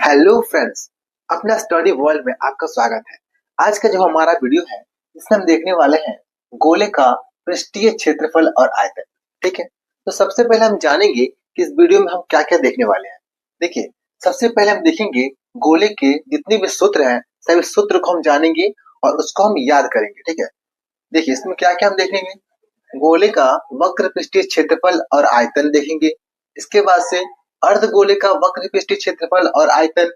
Hello friends, अपना study world में आपका स्वागत है। आज का जो हमारा वीडियो है इसमें हम देखने वाले हैं गोले का पृष्ठीय क्षेत्रफल और आयतन। ठीक है, तो सबसे पहले हम जानेंगे कि इस वीडियो में हम क्या क्या देखने वाले हैं। देखिए, सबसे पहले हम देखेंगे गोले के जितने भी सूत्र हैं सभी सूत्र को हम जानेंगे और उसको हम याद करेंगे। ठीक है, देखिए इसमें क्या क्या हम देखेंगे। गोले का वक्र पृष्ठीय क्षेत्रफल और आयतन देखेंगे। इसके बाद से अर्धगोले का वक्र पृष्ठीय क्षेत्रफल और आयतन।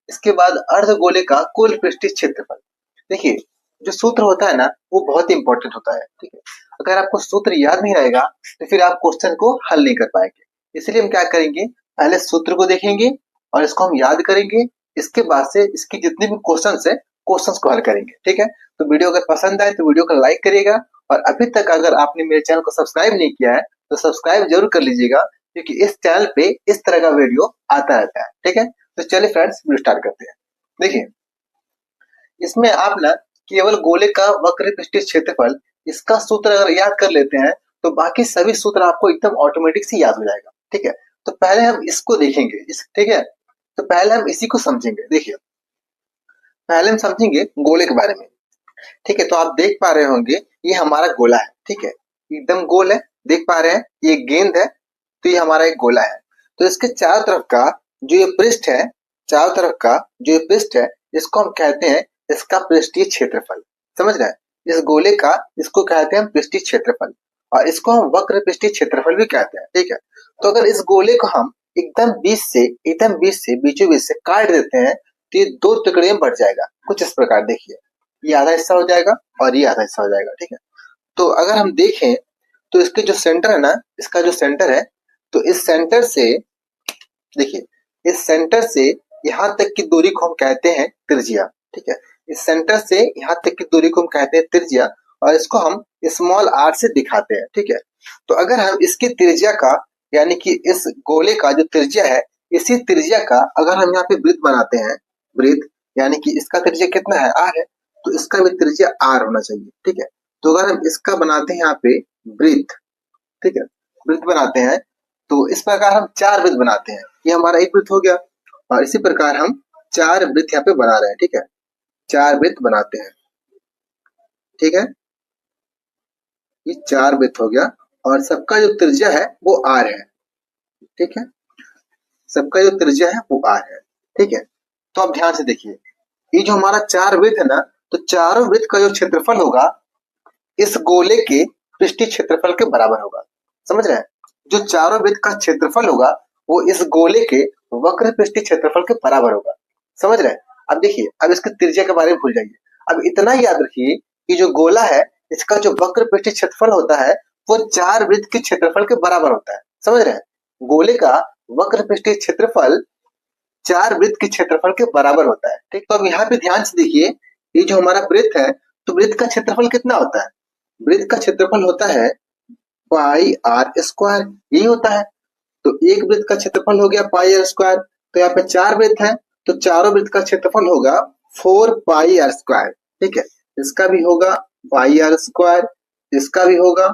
इसके बाद अर्धगोले का कुल पृष्ठीय क्षेत्रफल। देखिए, जो सूत्र होता है ना वो बहुत ही इंपॉर्टेंट होता है। ठीक है, अगर आपको सूत्र याद नहीं रहेगा तो फिर आप क्वेश्चन को हल नहीं कर पाएंगे। इसलिए हम क्या करेंगे, पहले सूत्र को देखेंगे और इसको हम याद करेंगे। इसके बाद से इसकी जितने भी क्वेश्चन है क्वेश्चन को हल करेंगे। ठीक है, तो वीडियो अगर पसंद आए तो वीडियो को लाइक करिएगा और अभी तक अगर आपने मेरे चैनल को सब्सक्राइब नहीं किया है तो सब्सक्राइब जरूर कर लीजिएगा, क्योंकि इस चैनल पे इस तरह का वीडियो आता रहता है। ठीक है, तो चलिए फ्रेंड्स वीडियो स्टार्ट करते हैं। देखिए, इसमें आप ना केवल गोले का वक्र पृष्ठीय क्षेत्रफल इसका सूत्र अगर याद कर लेते हैं तो बाकी सभी सूत्र आपको एकदम ऑटोमेटिक से याद हो जाएगा। ठीक है, तो पहले हम इसको देखेंगे। ठीक है, तो पहले हम इसी को समझेंगे। देखिए, पहले हम समझेंगे गोले के बारे में। ठीक है, तो आप देख पा रहे होंगे ये हमारा गोला है। ठीक है, एकदम गोल है, देख पा रहे हैं ये गेंद है, तो ये हमारा एक गोला है। तो इसके चारों तरफ का जो ये पृष्ठ है, चारों तरफ का जो ये पृष्ठ है इसको हम कहते हैं इसका पृष्ठीय क्षेत्रफल। समझ रहे हैं, इस गोले का इसको कहते हैं पृष्ठीय क्षेत्रफल और इसको हम वक्र पृष्ठीय क्षेत्रफल भी कहते हैं। ठीक है, तो अगर इस गोले को हम एकदम बीच से बीचों बीच से काट देते हैं तो ये दो टुकड़े में बढ़ जाएगा। कुछ इस प्रकार देखिए, ये आधा हिस्सा हो जाएगा और ये आधा हिस्सा हो जाएगा। ठीक है, तो अगर हम देखें तो इसके जो सेंटर है ना, इसका जो सेंटर है, तो इस सेंटर से देखिए, इस सेंटर से यहाँ तक की दूरी को हम कहते हैं त्रिज्या। ठीक है, इस सेंटर से यहाँ तक की दूरी को हम कहते हैं त्रिज्या और इसको हम स्मॉल आर से दिखाते हैं। ठीक है, तो अगर हम इसकी त्रिज्या का यानी कि इस गोले का जो त्रिज्या है इसी त्रिज्या का अगर हम यहाँ पे वृत्त बनाते हैं, वृत्त यानी कि इसका त्रिज्या कितना है, आर है, तो इसका भी त्रिज्या आर होना चाहिए। ठीक है, तो अगर हम इसका बनाते हैं यहाँ पे वृत्त, ठीक है, वृत्त बनाते हैं तो इस प्रकार हम चार वृत्त बनाते हैं। ये हमारा एक वृत्त हो गया और इसी प्रकार हम चार वृत्त यहाँ पे बना रहे हैं। ठीक है, चार वृत्त बनाते हैं। ठीक है, ये चार वृत्त हो गया और सबका जो त्रिज्या है वो आर है। ठीक है, सबका जो त्रिज्या है वो आर है। ठीक है, तो अब ध्यान से देखिए, ये जो हमारा चार वृत्त है ना, तो चारों वृत्त का जो क्षेत्रफल होगा इस गोले के पृष्ठीय क्षेत्रफल के बराबर होगा। समझ रहे हैं, जो चारों वृत्त का क्षेत्रफल होगा वो इस गोले के वक्र पृष्ठीय क्षेत्रफल के बराबर होगा। समझ रहे हैं, अब देखिए, अब इसके त्रिज्या के बारे में भूल जाइए। अब इतना याद रखिए कि जो गोला है इसका जो वक्र पृष्ठीय क्षेत्रफल होता है वो चार वृत्त के क्षेत्रफल के बराबर होता है। समझ रहे हैं, गोले का वक्र पृष्ठीय क्षेत्रफल चार वृत्त के क्षेत्रफल के बराबर होता है। ठीक, तो अब यहाँ पे ध्यान से देखिए, ये जो हमारा वृत्त है तो वृत्त का क्षेत्रफल कितना होता है, वृत्त का क्षेत्रफल होता है पाई आर स्क्वायर, यही होता है। तो एक वृत्त का क्षेत्रफल हो गया पाई आर स्क्वायर, तो यहाँ पे चार वृत्त है तो चारों वृत्त का क्षेत्रफल होगा 4 पाई आर स्क्वायर। ठीक है, इसका भी होगा पाई आर स्क्वायर, इसका भी होगा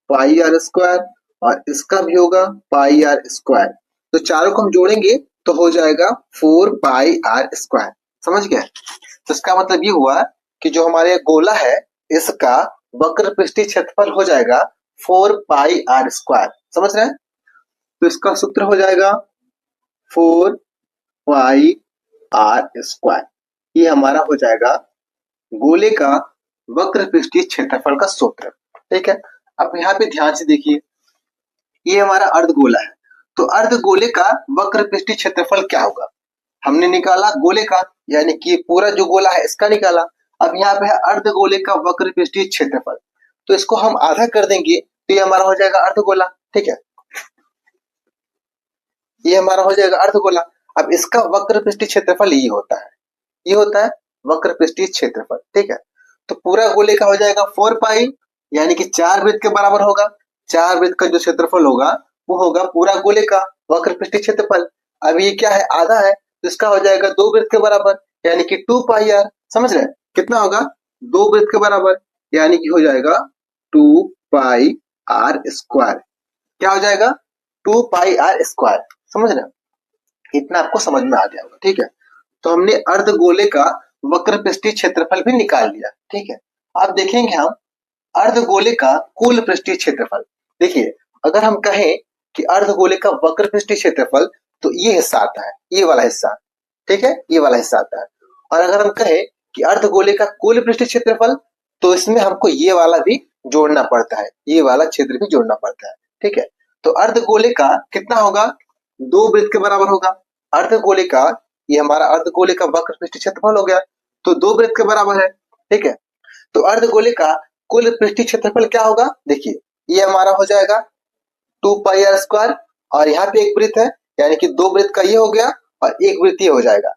पाई आर स्क्वायर और इसका भी होगा पाई आर स्क्वायर। तो चारों को हम जोड़ेंगे तो हो जाएगा 4 पाई आर स्क्वायर। समझ गए, तो इसका मतलब ये हुआ कि जो हमारे गोला है इसका वक्र पृष्ठीय क्षेत्रफल हो जाएगा 4 पाई आर स्क्वायर। समझ रहे हैं, तो इसका सूत्र हो जाएगा 4 पाई आर स्क्वायर। ये हमारा हो जाएगा गोले का वक्र पृष्ठीय क्षेत्रफल का सूत्र। ठीक है, अब यहाँ पे ध्यान से देखिए, ये हमारा अर्धगोला है, तो अर्धगोले का वक्र पृष्ठीय क्षेत्रफल क्या होगा, हमने निकाला गोले का यानी कि पूरा जो गोला है इसका निकाला। अब यहाँ पे है अर्धगोले का वक्र पृष्ठीय क्षेत्रफल, तो इसको हम आधा कर देंगे तो ये हमारा हो जाएगा अर्धगोला। ठीक है, ये हमारा हो जाएगा अर्धगोला। अब इसका वक्र पृष्ठीय क्षेत्रफल ये होता है, ये होता है वक्र पृष्ठीय क्षेत्रफल। ठीक है, तो पूरा गोले का हो जाएगा 4 पाई यानी कि चार वृत्त के बराबर होगा। चार वृत्त का जो क्षेत्रफल होगा वो होगा पूरा गोले का वक्र पृष्ठीय क्षेत्रफल। अब ये क्या है, आधा है, तो इसका हो जाएगा दो वृत्त के बराबर यानी कि 2 पाई आर। समझ रहे हैं, कितना होगा, दो वृत्त के बराबर यानी कि हो जाएगा 2 पाई आर स्क्वायर। क्या हो जाएगा, 2 पाई आर स्क्वायर। समझ रहे हैं, इतना आपको समझ में आ गया होगा। ठीक है, तो हमने अर्धगोले का वक्र पृष्ठीय क्षेत्रफल भी निकाल लिया। ठीक है, अब देखेंगे हम अर्धगोले का कुल पृष्ठीय क्षेत्रफल। देखिए, अगर हम कहें कि अर्धगोले का वक्र पृष्ठीय क्षेत्रफल, तो ये हिस्सा आता है, ये वाला हिस्सा। ठीक है, ये वाला हिस्सा आता है। और अगर हम कहें कि अर्धगोले का कुल पृष्ठीय क्षेत्रफल, तो इसमें हमको ये वाला भी जोड़ना पड़ता है, ये वाला क्षेत्र भी जोड़ना पड़ता है। ठीक है, तो अर्धगोले का कितना होगा, 2 वृत्त के बराबर होगा। अर्धगोले का, ये हमारा अर्धगोले का वक्र पृष्ठीय क्षेत्रफल हो गया, तो 2 वृत्त के बराबर है। ठीक है, तो अर्धगोले का कुल पृष्ठीय क्षेत्रफल क्या होगा, देखिए ये हमारा हो जाएगा 2πr², और यहाँ पे एक वृत्त है, यानी कि 2 वृत्त का ये हो गया और एक वृत्त ये हो जाएगा।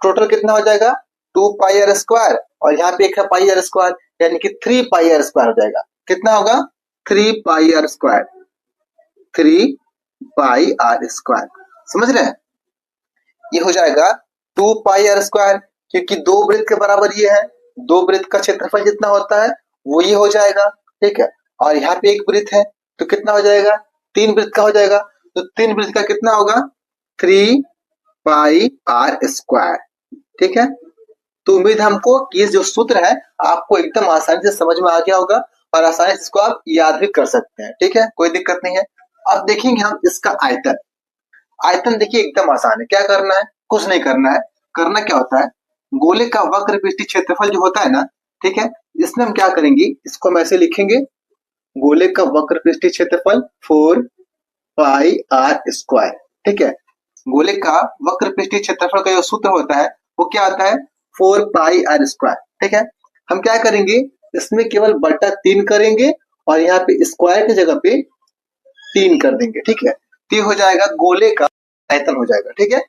टोटल कितना हो जाएगा, 2πr², और यहाँ पे एक है πr², यानी कि 3πr² हो जाएगा। कितना होगा, 3πr², 3πr²। समझ रहे हैं, ये हो जाएगा 2πr², क्योंकि 2 वृत्त के बराबर ये है, 2 वृत्त का क्षेत्रफल जितना होता है वो ये हो जाएगा। ठीक है, और यहाँ पे एक वृत्त है, तो कितना हो जाएगा, 3 वृत्त का हो जाएगा, तो 3 वृत्त का कितना होगा, 3πr²। ठीक है, तो उम्मीद है हमको कि ये जो सूत्र है आपको एकदम आसानी से समझ में आ गया होगा, और आसानी से इसको आप याद भी कर सकते हैं। ठीक है, कोई दिक्कत नहीं है। अब देखेंगे हम इसका आयतन। आयतन देखिए एकदम आसान है, क्या करना है, कुछ नहीं करना है। करना क्या होता है, गोले का वक्र पृष्ठीय क्षेत्रफल जो होता है ना, ठीक है, इसमें हम क्या करेंगे, इसको हम ऐसे लिखेंगे, गोले का वक्र पृष्ठीय क्षेत्रफल 4πr²। ठीक है, गोले का वक्र पृष्ठीय क्षेत्रफल का जो सूत्र होता है वो क्या आता है, 4πr²। ठीक है, हम क्या करेंगे, इसमें केवल बटा 3 करेंगे, और यहाँ पे स्क्वायर की जगह पे 3 कर देंगे। ठीक है, तो ये हो जाएगा गोले का आयतन हो जाएगा। ठीक है,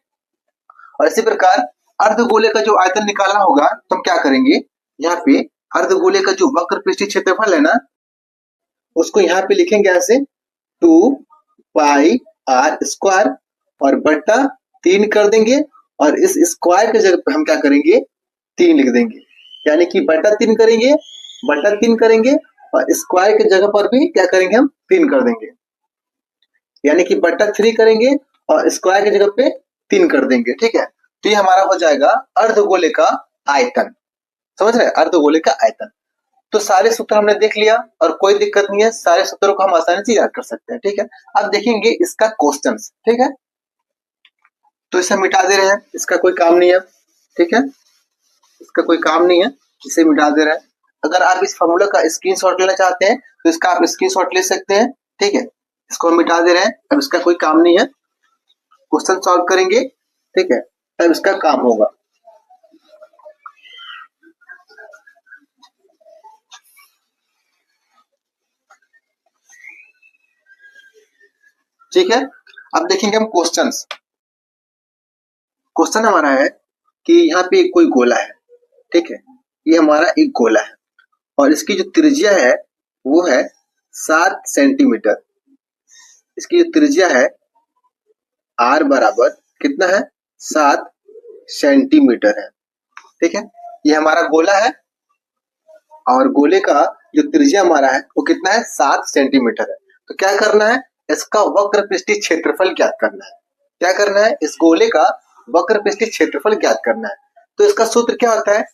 और इसी प्रकार अर्धगोले का जो आयतन निकालना होगा, तो हम क्या करेंगे, यहाँ पे अर्धगोले का जो वक्र पृष्ठीय क्षेत्रफल है ना, उसको यहाँ पे लिखेंगे ऐसे 2πr², और बटा 3 कर देंगे, और इस स्क्वायर की जगह पे हम क्या करेंगे, 3 लिख देंगे, यानी कि बटा 3 करेंगे, बटा 3 करेंगे, और स्क्वायर की जगह पर भी क्या करेंगे, हम 3 कर देंगे, यानी कि बटा 3 करेंगे और स्क्वायर की जगह पे 3 कर देंगे। ठीक है, तो ये हमारा हो जाएगा अर्धगोले का आयतन। समझ रहे हैं, अर्धगोले का आयतन। तो सारे सूत्र हमने देख लिया, और कोई दिक्कत नहीं है, सारे सूत्रों को हम आसानी से याद कर सकते हैं। ठीक है, अब देखेंगे इसका क्वेश्चन। ठीक है, तो इसे मिटा दे रहे हैं, इसका कोई काम नहीं है। ठीक है, इसका कोई काम नहीं है, इसे मिटा दे रहे हैं। अगर आप इस फॉर्मूला का स्क्रीनशॉट लेना चाहते हैं तो इसका आप स्क्रीनशॉट ले सकते हैं। ठीक है, इसको हम मिटा दे रहे हैं, अब इसका कोई काम नहीं है, क्वेश्चन सॉल्व करेंगे। ठीक है, तब इसका काम होगा। ठीक है, अब देखेंगे हम क्वेश्चंस। क्वेश्चन हमारा है कि यहाँ पे कोई गोला है। ठीक है, ये हमारा एक गोला है, और इसकी जो त्रिज्या है वो है 7 सेंटीमीटर। इसकी जो त्रिज्या है r बराबर कितना है, 7 सेंटीमीटर है। ठीक है, ये हमारा गोला है, और गोले का जो त्रिज्या हमारा है वो कितना है, 7 सेंटीमीटर है। तो क्या करना है, इसका वक्र पृष्ठीय क्षेत्रफल ज्ञात करना है। क्या करना है, इस गोले का वक्र पृष्ठीय क्षेत्रफल ज्ञात करना है। तो इसका सूत्र क्या होता है,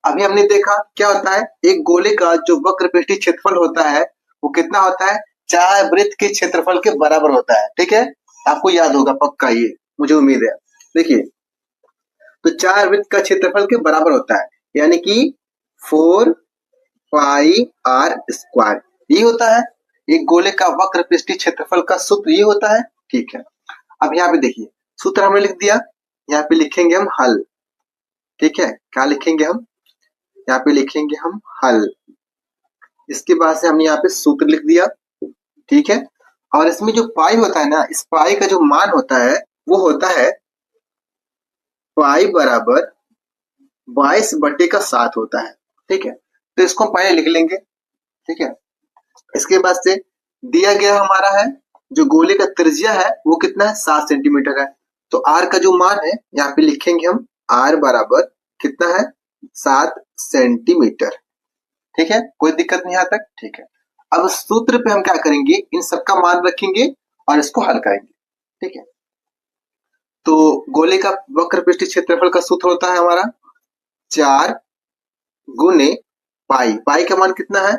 अभी हमने देखा क्या होता है, एक गोले का जो वक्र पृष्ठीय क्षेत्रफल होता है वो कितना होता है, 4 वृत्त के क्षेत्रफल के बराबर होता है। ठीक है, आपको याद होगा पक्का, ये मुझे उम्मीद है। देखिए, तो 4 वृत्त का क्षेत्रफल के बराबर होता है, यानी कि 4πr²। ये होता है एक गोले का वक्र पृष्ठीय क्षेत्रफल का सूत्र, ये होता है। ठीक है, अब यहाँ पे देखिए, सूत्र हमने लिख दिया, यहाँ पे लिखेंगे हम हल। ठीक है, क्या लिखेंगे हम, यहाँ पे लिखेंगे हम हल। इसके बाद से हमने यहाँ पे सूत्र लिख दिया। ठीक है, और इसमें जो पाई होता है ना, इस पाई का जो मान होता है वो होता है पाई बराबर 22/7 होता है। ठीक है, तो इसको पहले लिख लेंगे। ठीक है, इसके बाद से दिया गया हमारा है जो गोले का त्रिज्या है वो कितना है, 7 सेंटीमीटर है। तो r का जो मान है यहाँ पे लिखेंगे हम, r बराबर कितना है, 7 सेंटीमीटर। ठीक है, कोई दिक्कत नहीं यहाँ तक। ठीक है, अब सूत्र पे हम क्या करेंगे, इन सबका मान रखेंगे और इसको हल करेंगे। ठीक है, तो गोले का वक्र पृष्ठीय क्षेत्रफल का सूत्र होता है हमारा 4 गुने पाई। पाई का मान कितना है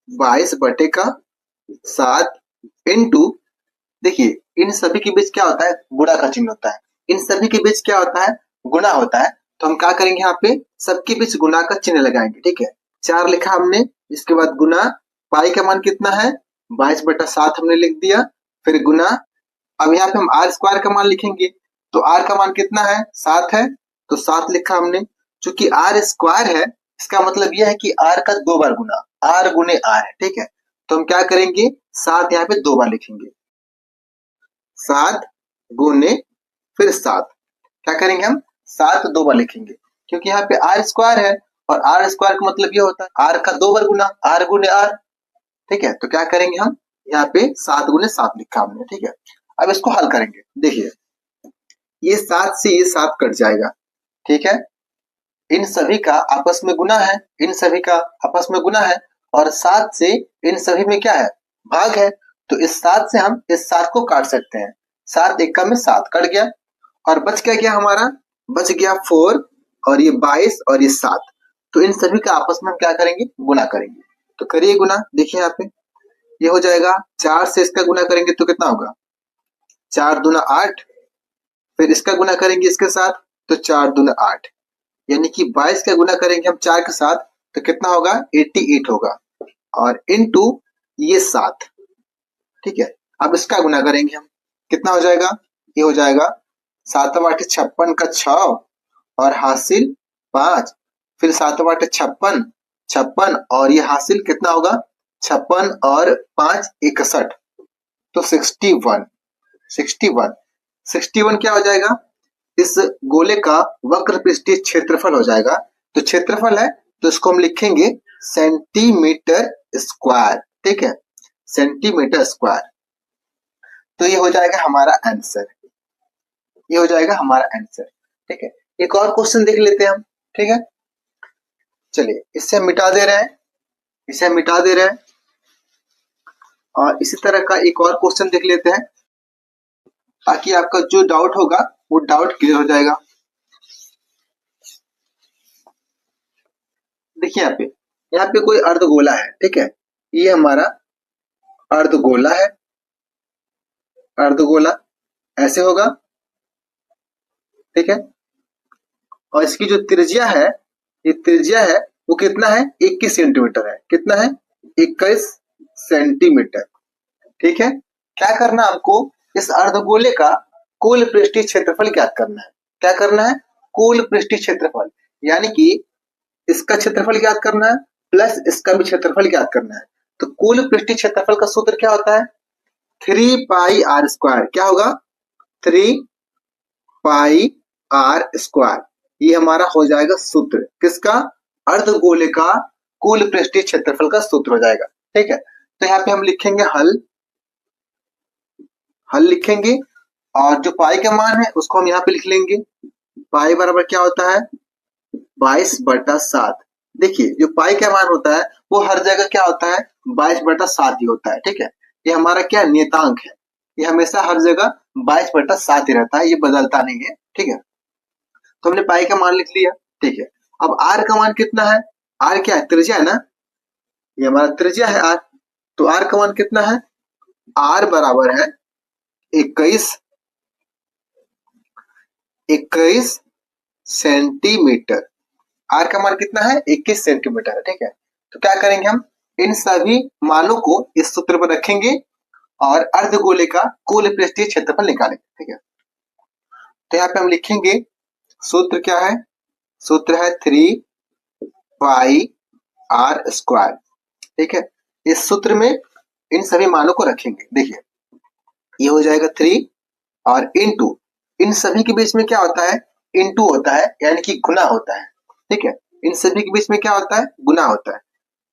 22/7 इंटू, देखिए इन सभी के बीच क्या होता है गुणा का चिन्ह होता है, इन सभी के बीच क्या होता है गुणा होता है। तो हम क्या करेंगे यहाँ पे सबके बीच गुणा का चिन्ह लगाएंगे, ठीक है। 4 लिखा हमने, इसके बाद गुना, पाई का मान कितना है 22/7 हमने लिख दिया, फिर गुना। अब यहाँ पे हम आर स्क्वायर का मान लिखेंगे, तो आर का मान कितना है 7 है, तो 7 लिखा हमने। चूंकि आर स्क्वायर है इसका मतलब यह है कि आर का 2 बार गुना, आर गुने आर है, ठीक है। तो हम क्या करेंगे 7 यहाँ पे 2 बार लिखेंगे, 7 गुने फिर 7, क्या करेंगे हम 7 2 बार लिखेंगे, क्योंकि यहाँ पे आर स्क्वायर है और आर स्क्वायर का मतलब ये होता है आर का 2 बार गुना, आर गुने आर, ठीक है। तो क्या करेंगे हम यहाँ पे 7 गुने 7 लिखा हमने, ठीक है। अब इसको हल करेंगे, देखिए ये 7 से ये 7 कट जाएगा, ठीक है। इन सभी का आपस में गुना है, इन सभी का आपस में गुना है, और 7 से इन सभी में क्या है भाग है। तो इस 7 से हम इस 7 को काट सकते हैं, 7 एकम में 7 कट गया, और बच क्या गया हमारा, बच गया 4 और ये 22 और ये 7। तो इन सभी का आपस में हम क्या करेंगे गुना करेंगे। तो करिए गुना, देखिए यहाँ पे ये हो जाएगा 4 से इसका गुना करेंगे तो कितना होगा 4 दूना 8, फिर इसका गुना करेंगे इसके साथ तो 4 दूना 8, यानी कि 22 का गुना करेंगे हम 4 के साथ तो कितना होगा 88 होगा, और इनटू ये 7, ठीक है। अब इसका गुना करेंगे हम, कितना हो जाएगा, ये हो जाएगा 7 8 56 का 6 और हासिल 5, फिर 7 8 56 56 और ये हासिल कितना होगा 56 और 5 61, तो 61 61 61 क्या हो जाएगा इस गोले का वक्र पृष्ठीय क्षेत्रफल हो जाएगा। तो क्षेत्रफल है तो इसको हम लिखेंगे सेंटीमीटर स्क्वायर, ठीक है, सेंटीमीटर स्क्वायर। तो ये हो जाएगा हमारा आंसर, ये हो जाएगा हमारा आंसर, ठीक है। एक और क्वेश्चन देख लेते हैं हम, ठीक है। चलिए इससे हम मिटा दे रहे हैं, इसे हम मिटा दे रहे हैं, और इसी तरह का एक और क्वेश्चन देख लेते हैं ताकि आपका जो डाउट होगा वो डाउट क्लियर हो जाएगा। देखिए यहाँ पे कोई अर्धगोला है, ठीक है, ये हमारा अर्धगोला है, अर्धगोला ऐसे होगा, ठीक है, और इसकी जो त्रिज्या है, ये त्रिज्या है वो कितना है 21 सेंटीमीटर है, कितना है 21 सेंटीमीटर, ठीक है। क्या करना हमको इस अर्धगोले का कुल पृष्ठीय क्षेत्रफल ज्ञात करना है, क्या करना है कुल पृष्ठीय क्षेत्रफल, यानी कि इसका क्षेत्रफल ज्ञात करना है प्लस इसका भी क्षेत्रफल ज्ञात करना है। तो कुल पृष्ठीय क्षेत्रफल का सूत्र क्या होता है 3 पाई आर स्क्वायर, क्या होगा 3 पाई आर स्क्वायर, ये हमारा हो जाएगा सूत्र किसका अर्धगोले का कुल पृष्ठीय क्षेत्रफल का सूत्र हो जाएगा, ठीक है। तो यहाँ पे हम लिखेंगे हल, हल लिखेंगे, और जो पाई का मान है उसको हम यहाँ पे लिख लेंगे, पाई बराबर क्या होता है 22/7। देखिए जो पाई का मान होता है वो हर जगह क्या होता है 22/7 ही होता है, ठीक है। ये हमारा क्या नियतांक है, ये हमेशा हर जगह 22/7 ही रहता है, ये बदलता नहीं है, ठीक है। तो हमने पाई का मान लिख लिया, ठीक है। अब आर का मान कितना है, आर क्या है त्रिज्या है ना, ये हमारा त्रिज्या है आर, तो आर का मान कितना है आर बराबर है 21 सेंटीमीटर, आर का मान कितना है 21 सेंटीमीटर है, ठीक है। तो क्या करेंगे हम इन सभी मानों को इस सूत्र पर रखेंगे और अर्धगोले का कुल पृष्ठीय क्षेत्रफल निकालेंगे, ठीक है। तो यहाँ पे हम लिखेंगे सूत्र क्या है, सूत्र है 3 पाई आर स्क्वायर, ठीक है। इस सूत्र में इन सभी मानों को रखेंगे, देखिए ये हो जाएगा 3 और इनटू, इन सभी के बीच में क्या होता है इनटू होता है, यानी कि गुना होता है, ठीक है। इन सभी के बीच में क्या होता है गुना होता है।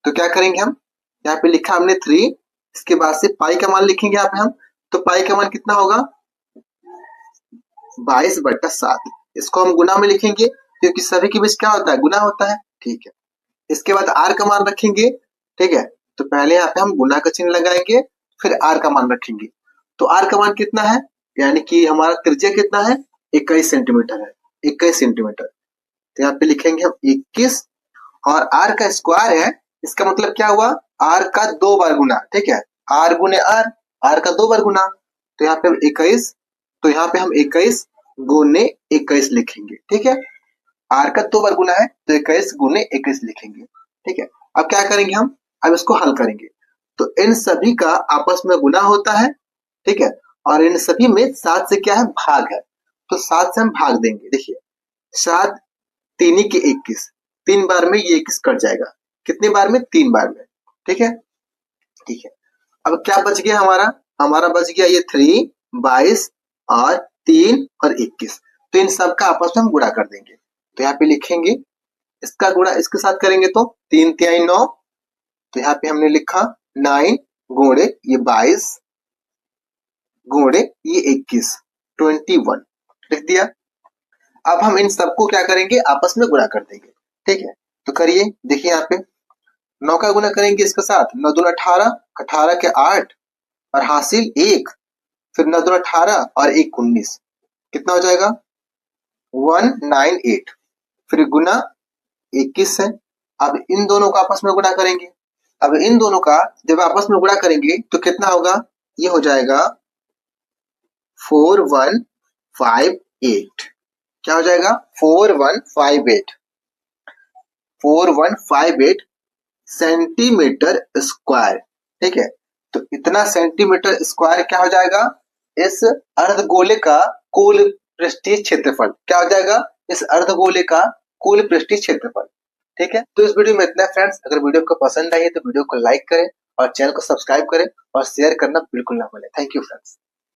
तो क्या करेंगे हम यहाँ पे लिखा हमने 3, इसके बाद से पाई का मान लिखेंगे यहाँ पे हम, तो पाई का मान कितना होगा 22/7, इसको हम गुना में लिखेंगे क्योंकि सभी के बीच क्या होता है गुना होता है, ठीक है। इसके बाद आर का मान रखेंगे, ठीक है। तो पहले यहाँ पे हम गुना का चिन्ह लगाएंगे फिर आर का मान रखेंगे, तो आर का मान कितना है यानी कि हमारा त्रिज्या कितना है, 21 सेंटीमीटर है, 21 सेंटीमीटर। तो यहाँ पे लिखेंगे हम 21, और आर का स्क्वायर है, इसका मतलब क्या हुआ, आर का 2 बार गुना, ठीक है, आर गुने आर, आर का 2 बार गुना, तो यहाँ पे 21, तो यहाँ पे हम 21 गुने 21 लिखेंगे, ठीक है, आर का 2 बार गुना है तो 21 गुने 21 लिखेंगे, ठीक है। अब क्या करेंगे हम, अब इसको हल करेंगे, तो इन सभी का आपस में गुना होता है, ठीक है, और इन सभी में 7 से क्या है, भाग है, तो 7 से हम भाग देंगे। देखिए 7 तीन के 21, 3 बार में ये 21 कट जाएगा, कितनी बार में, 3 बार में, ठीक है, ठीक है। अब क्या बच गया हमारा, हमारा बच गया ये 3, 22 और 3 और 21, तो इन सब का आपस में हम गुणा कर देंगे। तो यहाँ पे लिखेंगे, इसका गुणा इसके साथ करेंगे तो 3 तिहाई 9, तो यहाँ पे हमने लिखा 9 गुणे ये 22 गुणे ये 21, 21 लिख दिया। अब हम इन सबको क्या करेंगे, आपस में गुणा कर देंगे, ठीक है। तो करिए, देखिए यहाँ पे 9 का गुणा करेंगे इसके साथ, 9 दूना 18, 18 के 8 और हासिल 1, फिर 9 दूना 18 और 1 19, कितना हो जाएगा 198, फिर गुना 21 है। अब इन दोनों को आपस में गुणा करेंगे, अब इन दोनों का जब आपस में गुणा करेंगे तो कितना होगा, ये हो जाएगा 4158, क्या हो जाएगा 4158, 4158 सेंटीमीटर स्क्वायर, ठीक है। तो इतना सेंटीमीटर स्क्वायर क्या हो जाएगा, इस अर्धगोले का कुल पृष्ठीय क्षेत्रफल, क्या हो जाएगा, इस अर्धगोले का कुल पृष्ठीय क्षेत्रफल, ठीक है। तो इस वीडियो में इतना फ्रेंड्स, अगर वीडियो को पसंद आई है तो वीडियो को लाइक करें और चैनल को सब्सक्राइब करें और शेयर करना बिल्कुल ना भूलें। Thank you friends.